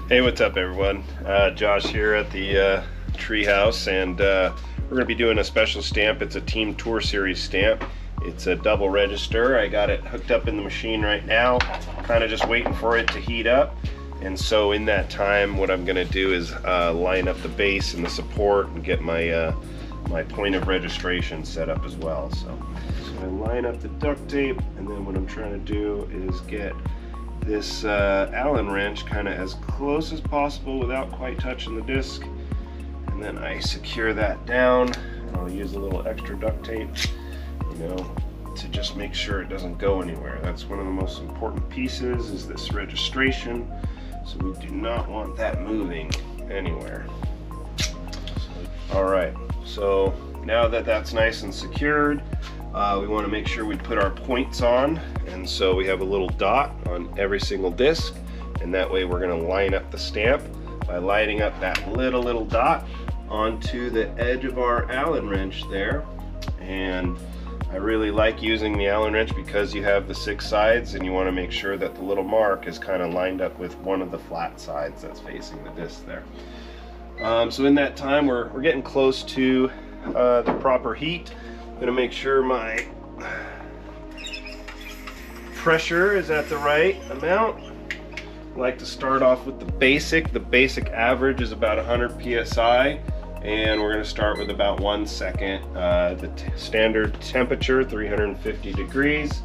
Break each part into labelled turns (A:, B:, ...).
A: Hey, what's up everyone? Josh here at the treehouse, and we're going to be doing a special stamp. It's a Team Tour Series stamp. It's a double register. I got it hooked up in the machine right now, kind of just waiting for it to heat up. And so in that time, what I'm going to do is line up the base and the support and get my my point of registration set up as well. So I line up the duct tape, and then what I'm trying to do is get this Allen wrench kind of as close as possible without quite touching the disc, and then I secure that down. And I'll use a little extra duct tape, you know, to just make sure it doesn't go anywhere. That's one of the most important pieces, is this registration, so we do not want that moving anywhere. All right, so now that that's nice and secured, we want to make sure we put our points on, and so we have a little dot on every single disc, and that way we're going to line up the stamp by lining up that little dot onto the edge of our Allen wrench there. And I really like using the Allen wrench because you have the 6 sides, and you want to make sure that the little mark is kind of lined up with one of the flat sides that's facing the disc there. So in that time, we're getting close to the proper heat. I'm going to make sure my pressure is at the right amount. I like to start off with the basic. The basic average is about 100 psi, and we're going to start with about 1 second. The standard temperature, 350 degrees.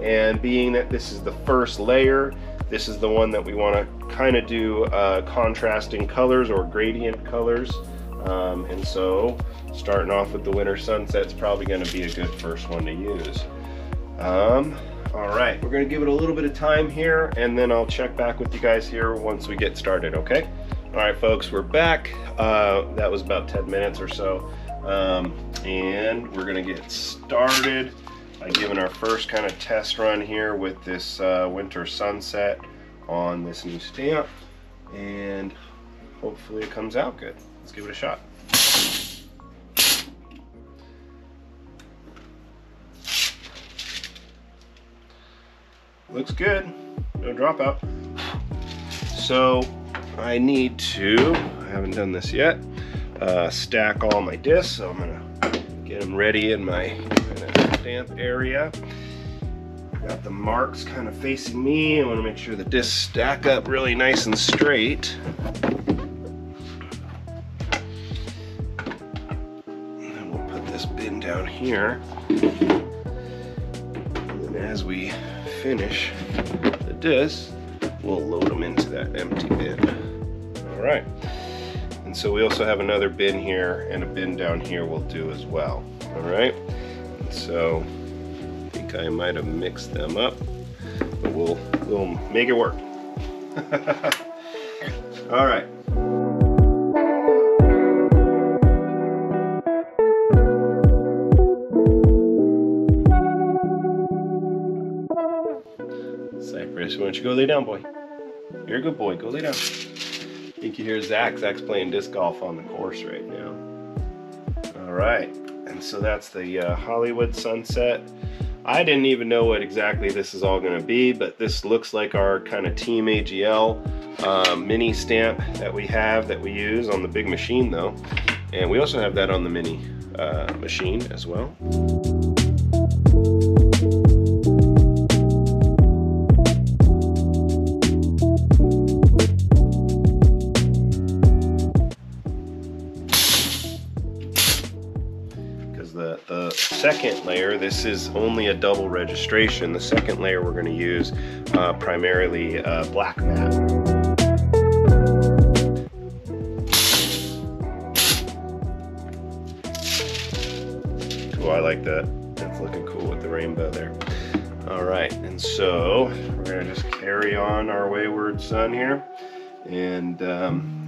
A: And being that this is the first layer, this is the one that we want to kind of do contrasting colors or gradient colors. And so starting off with the winter sunset's probably going to be a good first one to use. All right, we're going to give it a little bit of time here, and then I'll check back with you guys here once we get started, okay? All right, folks, we're back. That was about 10 minutes or so. And we're going to get started by giving our first kind of test run here with this winter sunset on this new stamp, and hopefully it comes out good. Let's give it a shot. Looks good, no dropout. So I need to, I haven't done this yet, stack all my discs. So I'm gonna get them ready in my kind of stamp area. Got the marks kind of facing me. I want to make sure the discs stack up really nice and straight. And we'll put this bin down here. And as we finish the discs, we'll load them into that empty bin. All right. And so we also have another bin here, and a bin down here will do as well. All right. And so I think I might have mixed them up, but we'll make it work. All right. Cypress, why don't you go lay down, boy? You're a good boy, go lay down. I think you hear Zach. Zach's playing disc golf on the course right now. All right, and so that's the Hollywood sunset. I didn't even know what exactly this is all going to be, but this looks like our kind of Team AGL mini stamp that we use on the big machine though. And we also have that on the mini machine as well. The second layer, this is only a double registration. The second layer we're going to use primarily black matte. Cool, I like that. That's looking cool with the rainbow there. All right, and so we're going to just carry on our wayward son here, and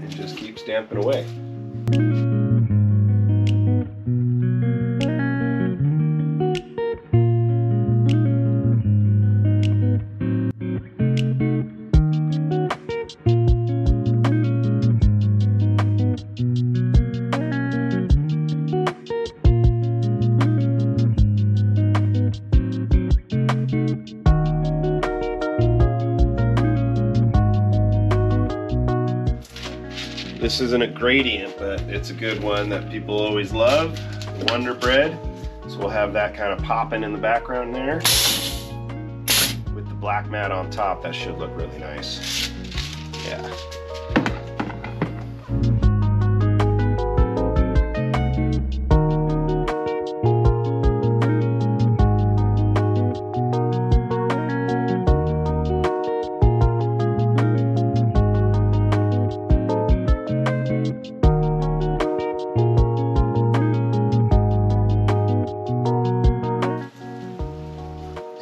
A: just keep stamping away. This isn't a gradient, but it's a good one that people always love. Wonder Bread. So we'll have that kind of popping in the background there. With the black mat on top, that should look really nice. Yeah.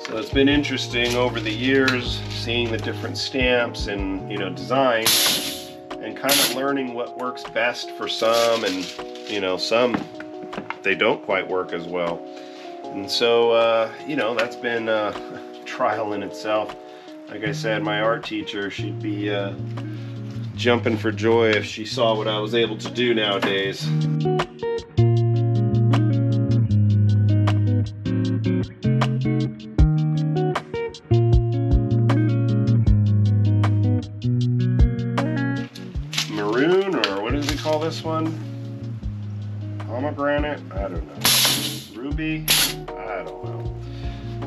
A: So it's been interesting over the years seeing the different stamps and, you know, design, and kind of learning what works best for some, and, you know, some they don't quite work as well. And so you know, that's been a trial in itself. Like I said, my art teacher, she'd be jumping for joy if she saw what I was able to do nowadays. Maroon, or what does he call this one? Pomegranate? I don't know. Ruby? I don't know.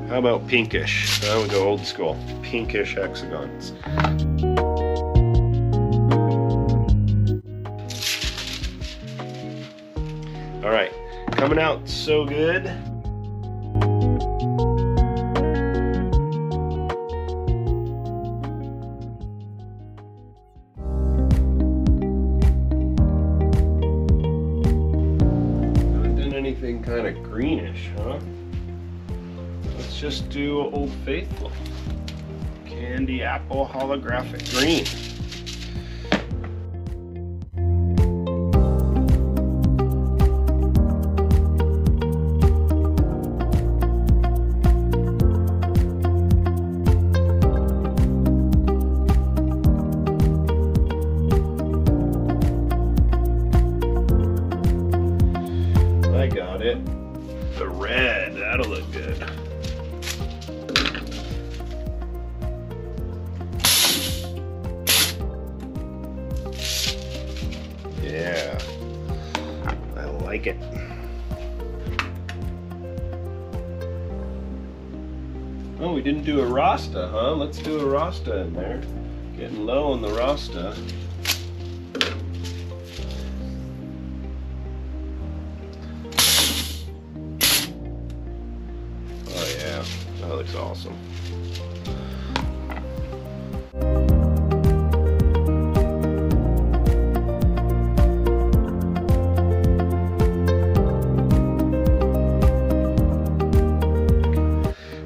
A: How about pinkish? I would go old school. Pinkish hexagons. All right, coming out so good. Anything kind of greenish, huh? Let's just do Old Faithful. Candy apple holographic green. I got it. The red, that'll look good. Yeah, I like it. Oh, we didn't do a Rasta, huh? Let's do a Rasta in there. Getting low on the Rasta. That looks awesome.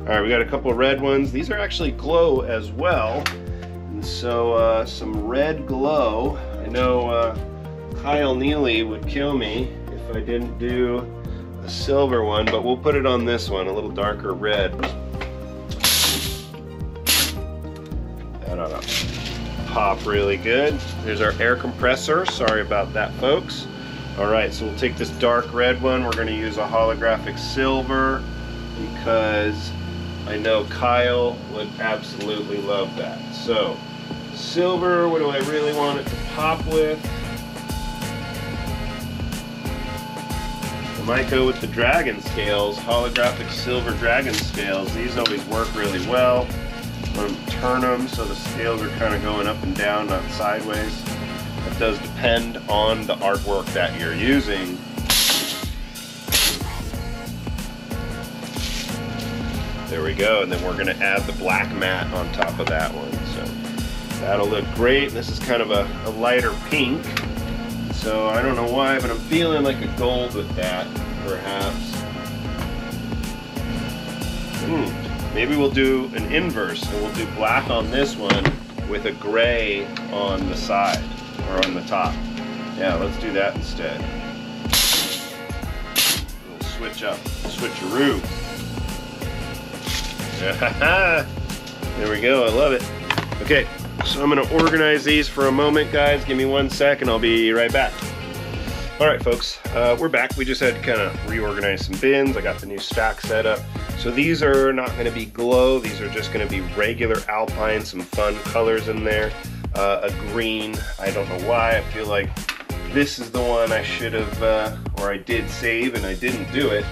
A: All right, we got a couple of red ones. These are actually glow as well. And so some red glow. I know Kyle Neely would kill me if I didn't do a silver one, but we'll put it on this one, a little darker red. That'll pop really good. There's our air compressor. Sorry about that, folks. All right, so we'll take this dark red one. We're going to use a holographic silver because I know Kyle would absolutely love that. So silver, what do I really want it to pop with? I might go with the dragon scales, holographic silver dragon scales. These always work really well. I'm going to turn them so the scales are kind of going up and down, not sideways. That does depend on the artwork that you're using. There we go, and then we're going to add the black mat on top of that one. So that'll look great. This is kind of a lighter pink. So I don't know why, but I'm feeling like a gold with that, perhaps. Maybe we'll do an inverse, and we'll do black on this one with a gray on the side, or on the top. Yeah, let's do that instead. We'll switch up, switcheroo. There we go, I love it. Okay, so I'm gonna organize these for a moment, guys. Give me 1 second, I'll be right back. All right, folks, we're back. We just had to kind of reorganize some bins. I got the new stack set up. So these are not gonna be glow. These are just gonna be regular alpine, some fun colors in there. a green. I don't know why. I feel like this is the one I should have, or I did save and I didn't do it.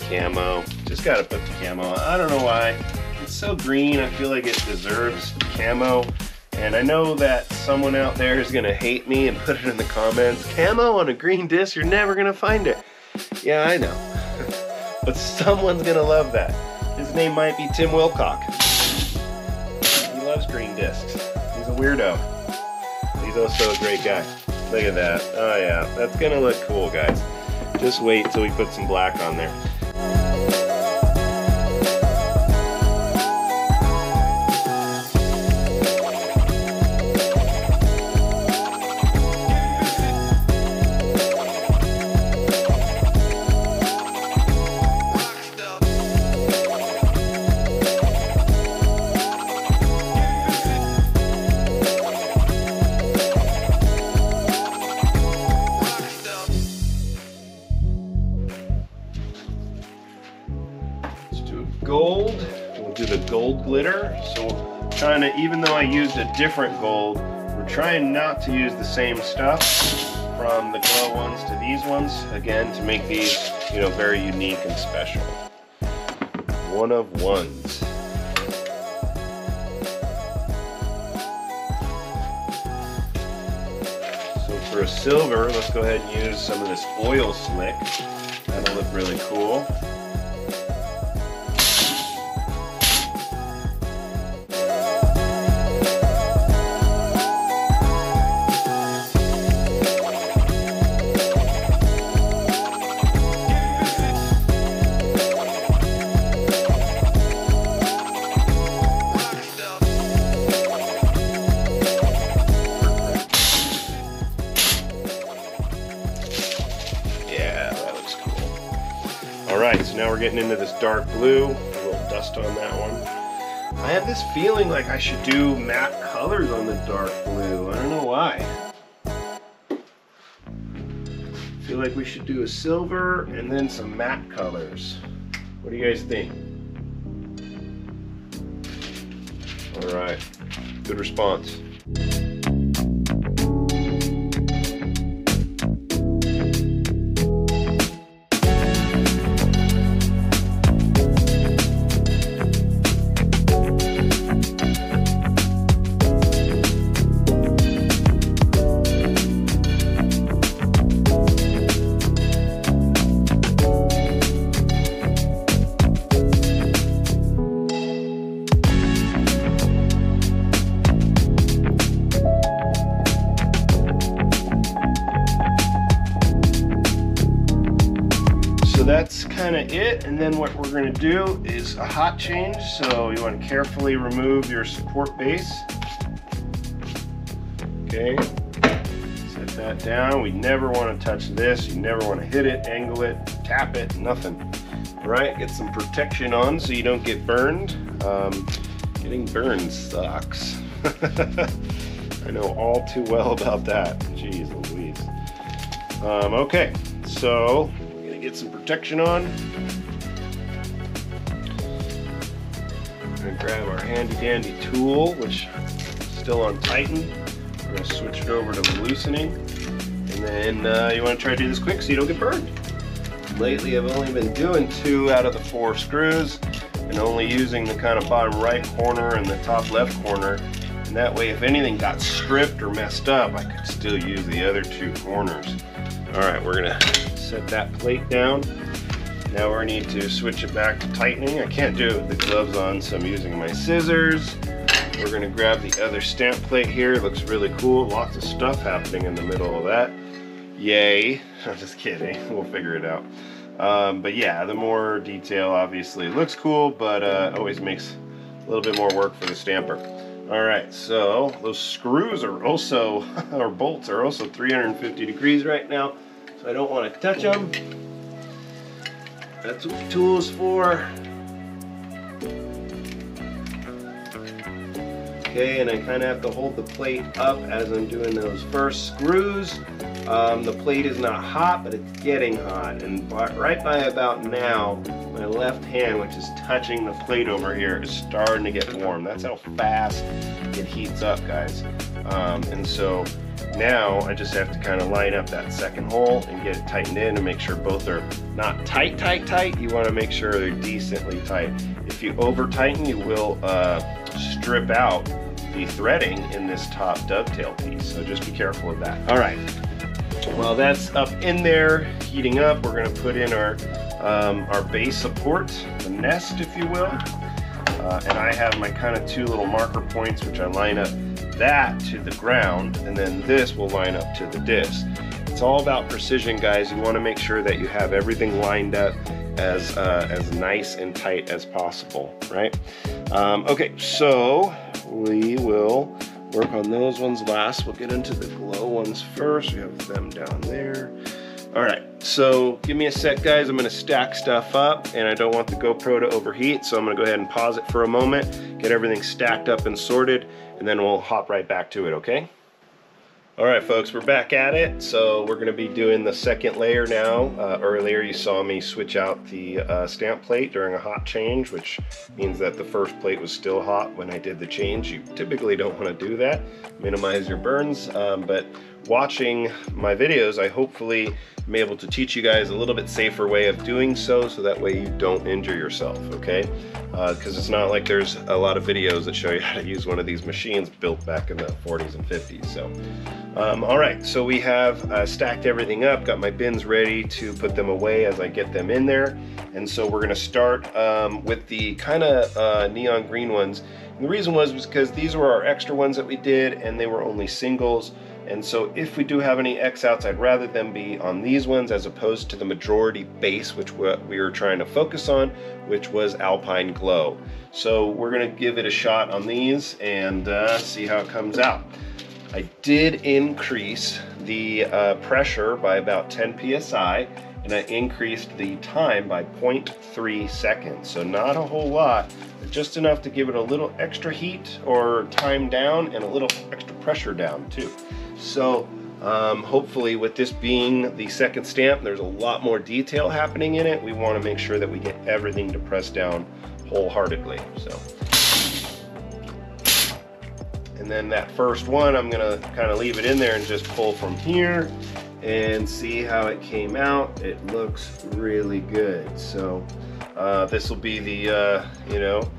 A: Camo. Just gotta put the camo on. I don't know why. It's so green. I feel like it deserves camo. And I know that someone out there is gonna hate me and put it in the comments. Camo on a green disc, you're never gonna find it. Yeah, I know. But someone's gonna love that. His name might be Tim Wilcock. He loves green discs. He's a weirdo. He's also a great guy. Look at that. Oh yeah, that's gonna look cool, guys. Just wait till we put some black on there. Gold, we'll do the gold glitter. So trying to, even though I used a different gold, we're trying not to use the same stuff from the glow ones to these ones, again, to make these, you know, very unique and special. One of ones. So for a silver, let's go ahead and use some of this oil slick. That'll look really cool. Alright, so now we're getting into this dark blue. A little dust on that one. I have this feeling like I should do matte colors on the dark blue. I don't know why. I feel like we should do a silver and then some matte colors. What do you guys think? Alright, good response. That's kind of it, and then what we're going to do is a hot change. So you want to carefully remove your support base. Okay, set that down. We never want to touch this. You never want to hit it, angle it, tap it, nothing. All right, get some protection on so you don't get burned. Getting burned sucks. I know all too well about that. Jeez Louise. Okay, so get some protection on. I'm going to grab our handy dandy tool, which is still on tighten. We're going to switch it over to loosening. And then you want to try to do this quick so you don't get burned. Lately I've only been doing 2 out of the 4 screws and only using the kind of bottom right corner and the top left corner. And that way if anything got stripped or messed up, I could still use the other 2 corners. Alright, we're going to set that plate down. Now we need to switch it back to tightening. I can't do it with the gloves on, so I'm using my scissors. We're going to grab the other stamp plate here. It looks really cool. Lots of stuff happening in the middle of that. Yay. I'm just kidding. We'll figure it out. But yeah, the more detail obviously looks cool, but always makes a little bit more work for the stamper. Alright, so those screws are also, or bolts are also 350 degrees right now. So I don't want to touch them. That's what the tool is for. Okay, and I kind of have to hold the plate up as I'm doing those first screws. The plate is not hot, but it's getting hot. And right by about now, my left hand, which is touching the plate over here, is starting to get warm. That's how fast it heats up, guys. And so now I just have to kind of line up that second hole and get it tightened in and make sure both are not tight. You want to make sure they're decently tight. If you over tighten, you will strip out the threading in this top dovetail piece. So just be careful of that. All right. Well, that's up in there, heating up. We're going to put in our base support, the nest, if you will. And I have my kind of two little marker points, which I line up that to the ground, and then this will line up to the disc. It's all about precision, guys. You want to make sure that you have everything lined up as nice and tight as possible, right? Okay, so we will work on those ones last. We'll get into the glow ones first. We have them down there. All right, so give me a sec, guys. I'm gonna stack stuff up, and I don't want the GoPro to overheat, so I'm gonna go ahead and pause it for a moment, get everything stacked up and sorted, and then we'll hop right back to it, okay? All right, folks, we're back at it. So we're gonna be doing the second layer now. Earlier you saw me switch out the stamp plate during a hot change, which means that the first plate was still hot when I did the change. You typically don't wanna do that, minimize your burns, but watching my videos, I hopefully am able to teach you guys a little bit safer way of doing so that way you don't injure yourself, okay? Because it's not like there's a lot of videos that show you how to use one of these machines built back in the 40s and 50s. So, all right, so we have stacked everything up, got my bins ready to put them away as I get them in there. And so we're gonna start with the kind of neon green ones. And the reason was because these were our extra ones that we did, and they were only singles. And so if we do have any X outs, I'd rather them be on these ones as opposed to the majority base, which we were trying to focus on, which was Alpine Glow. So we're gonna give it a shot on these and see how it comes out. I did increase the pressure by about 10 PSI, and I increased the time by 0.3 seconds. So not a whole lot, but just enough to give it a little extra heat or time down and a little extra pressure down too. So hopefully with this being the second stamp, there's a lot more detail happening in it. We want to make sure that we get everything to press down wholeheartedly. So, and then that first one, I'm gonna kind of leave it in there and just pull from here and see how it came out. It looks really good. So this will be the, you know,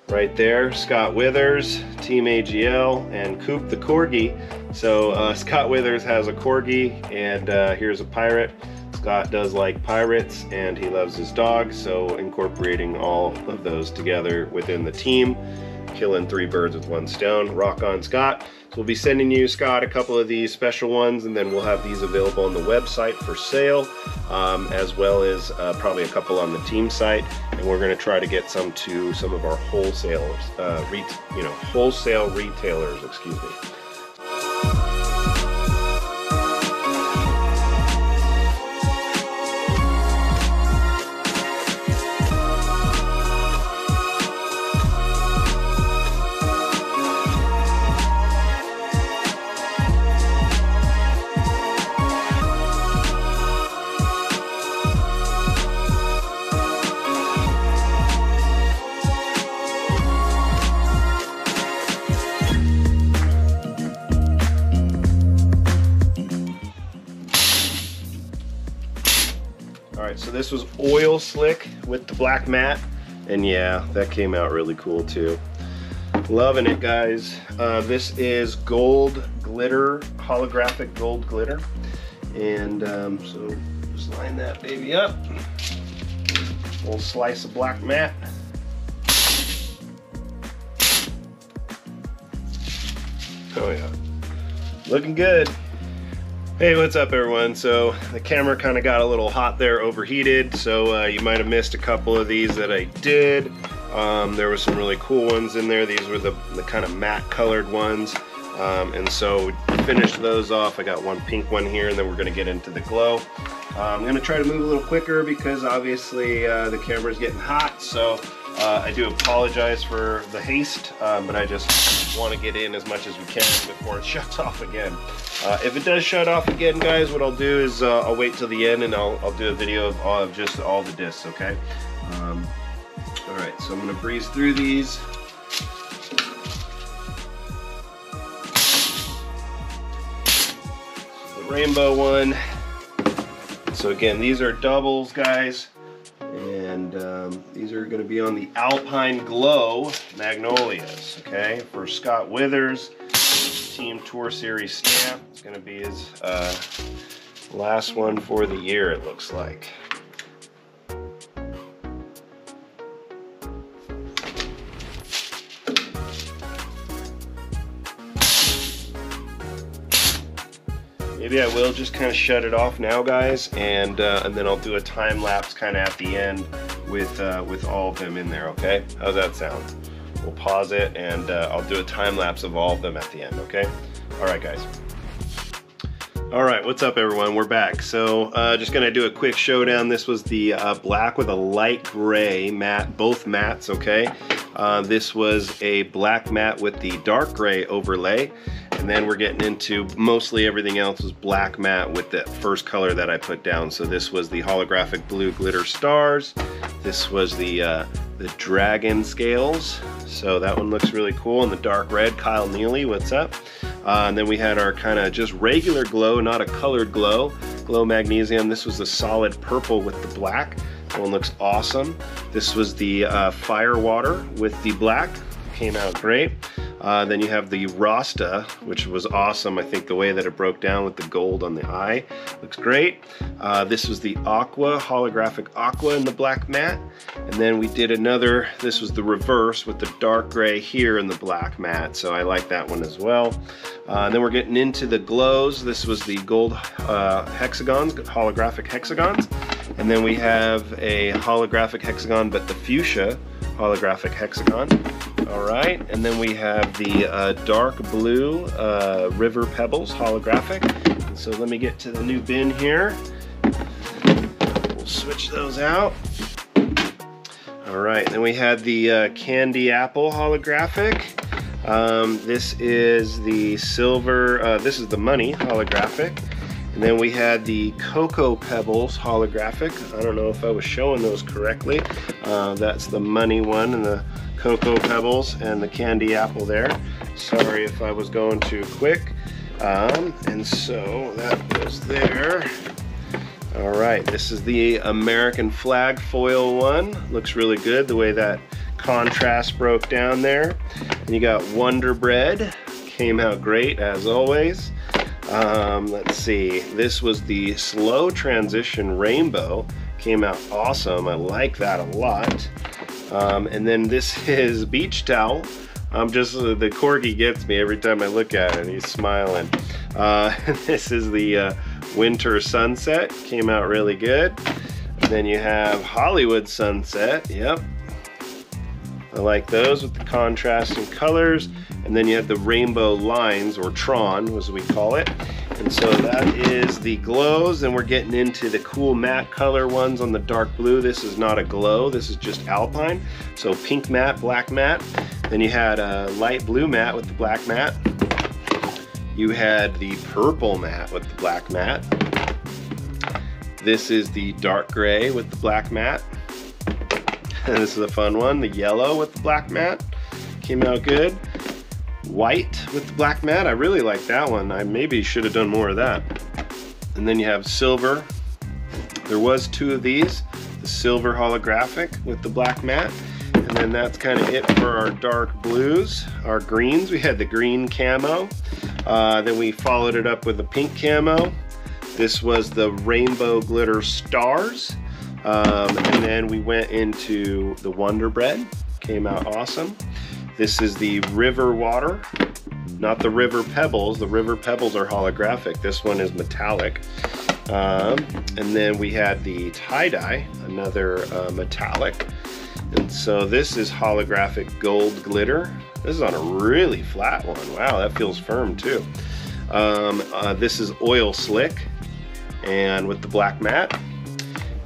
A: right there, Scott Withers, Team AGL, and Coop the Corgi. So Scott Withers has a Corgi, and here's a pirate. Scott does like pirates, and he loves his dog, so incorporating all of those together within the team, killing 3 birds with 1 stone. Rock on, Scott. So we'll be sending you, Scott, a couple of these special ones, and then we'll have these available on the website for sale, as well as probably a couple on the team site. And we're going to try to get some to some of our wholesalers, wholesale retailers, excuse me. So this was oil slick with the black matte, and yeah, that came out really cool too. Loving it, guys. This is gold glitter, holographic gold glitter, and so just line that baby up. A little slice of black matte. Oh yeah, looking good. Hey, what's up everyone? So the camera kind of got a little hot there, overheated, so you might have missed a couple of these that I did. There were some really cool ones in there. These were the kind of matte colored ones, and so we finished those off. I got one pink one here, and then we're gonna get into the glow. I'm gonna try to move a little quicker because obviously the camera's getting hot, so I do apologize for the haste, but I just want to get in as much as we can before it shuts off again. If it does shut off again, guys, what I'll do is I'll wait till the end and I'll do a video of just all the discs, okay? Alright, so I'm going to breeze through these. rainbow one. So again, these are doubles, guys, and these are going to be on the Alpine Glow Magnolias, okay, for Scott Withers, Team Tour Series stamp. It's going to be his last one for the year, it looks like. Maybe I will just kind of shut it off now, guys, and then I'll do a time lapse kind of at the end with all of them in there. Okay, how's that sound? We'll pause it and I'll do a time lapse of all of them at the end. Okay. All right, guys. All right, what's up, everyone? We're back. So just gonna do a quick showdown. This was the black with a light gray matte, both mattes. Okay. This was a black matte with the dark gray overlay. And then we're getting into mostly everything else was black matte with the first color that I put down. So this was the holographic blue glitter stars. This was the dragon scales. So that one looks really cool. And the dark red, Kyle Neely, what's up? And then we had our kind of just regular glow, not a colored glow magnesium. This was the solid purple with the black. That one looks awesome. This was the fire water with the black. Came out great. Then you have the Rasta, which was awesome. I think the way that it broke down with the gold on the eye looks great. This was the aqua, holographic aqua in the black matte. And then we did another, this was the reverse with the dark gray here in the black matte. So I like that one as well. And then we're getting into the glows. This was the gold hexagons, holographic hexagons. And then we have a holographic hexagon, but the fuchsia holographic hexagon. All right, and then we have the dark blue river pebbles holographic. And so let me get to the new bin here. We'll switch those out. All right, then we had the candy apple holographic. This is the silver, this is the money holographic. And then we had the Cocoa Pebbles holographic. I don't know if I was showing those correctly. That's the money one and the Cocoa Pebbles and the candy apple there. Sorry if I was going too quick. And so that goes there. All right, this is the American flag foil one. Looks really good the way that contrast broke down there. And you got Wonder Bread. Came out great as always. Let's see, this was the slow transition rainbow. Came out awesome. I like that a lot. And then this is beach towel. The Corgi gets me every time I look at it. He's smiling. This is the winter sunset. Came out really good. And then you have Hollywood sunset. Yep. I like those with the contrasting colors. And then you have the rainbow lines, or Tron as we call it. And so that is the glows, and we're getting into the cool matte color ones on the dark blue. This is not a glow, this is just Alpine. So pink matte, black matte. Then you had a light blue matte with the black matte. You had the purple matte with the black matte. This is the dark gray with the black matte. And this is a fun one, the yellow with the black matte. Came out good. White with the black matte. I really like that one. I maybe should have done more of that. And then you have silver. There was two of these. The silver holographic with the black matte. And then that's kind of it for our dark blues. Our greens, we had the green camo. Then we followed it up with the pink camo. This was the rainbow glitter stars. And then we went into the Wonder Bread. Came out awesome. This is the river water, not the river pebbles. The river pebbles are holographic. This one is metallic. And then we had the tie-dye, another metallic. And so this is holographic gold glitter. This is on a really flat one. Wow, that feels firm too. This is oil slick and with the black matte.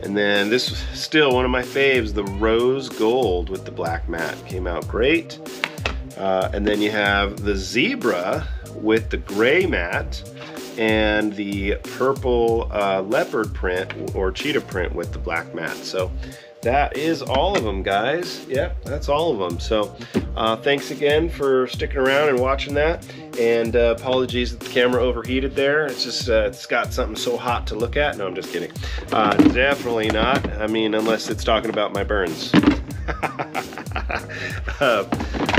A: And then this was still one of my faves, the rose gold with the black matte. Came out great. And then you have the zebra with the gray matte and the purple leopard print or cheetah print with the black matte. So that is all of them, guys. Yep, that's all of them. So thanks again for sticking around and watching that. And apologies that the camera overheated there. It's just, it's got something so hot to look at. No, I'm just kidding. Definitely not. I mean, unless it's talking about my burns.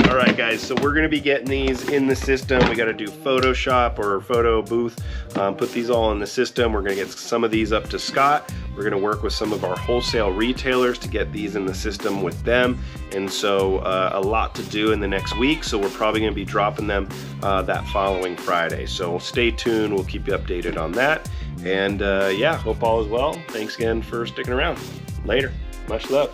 A: All right, guys, so we're gonna be getting these in the system. We gotta do Photoshop or photo booth, put these all in the system. We're gonna get some of these up to Scott. We're gonna work with some of our wholesale retailers to get these in the system with them. And so a lot to do in the next week. So we're probably gonna be dropping them that following Friday. So stay tuned, we'll keep you updated on that. And yeah, hope all is well. Thanks again for sticking around. Later, much love.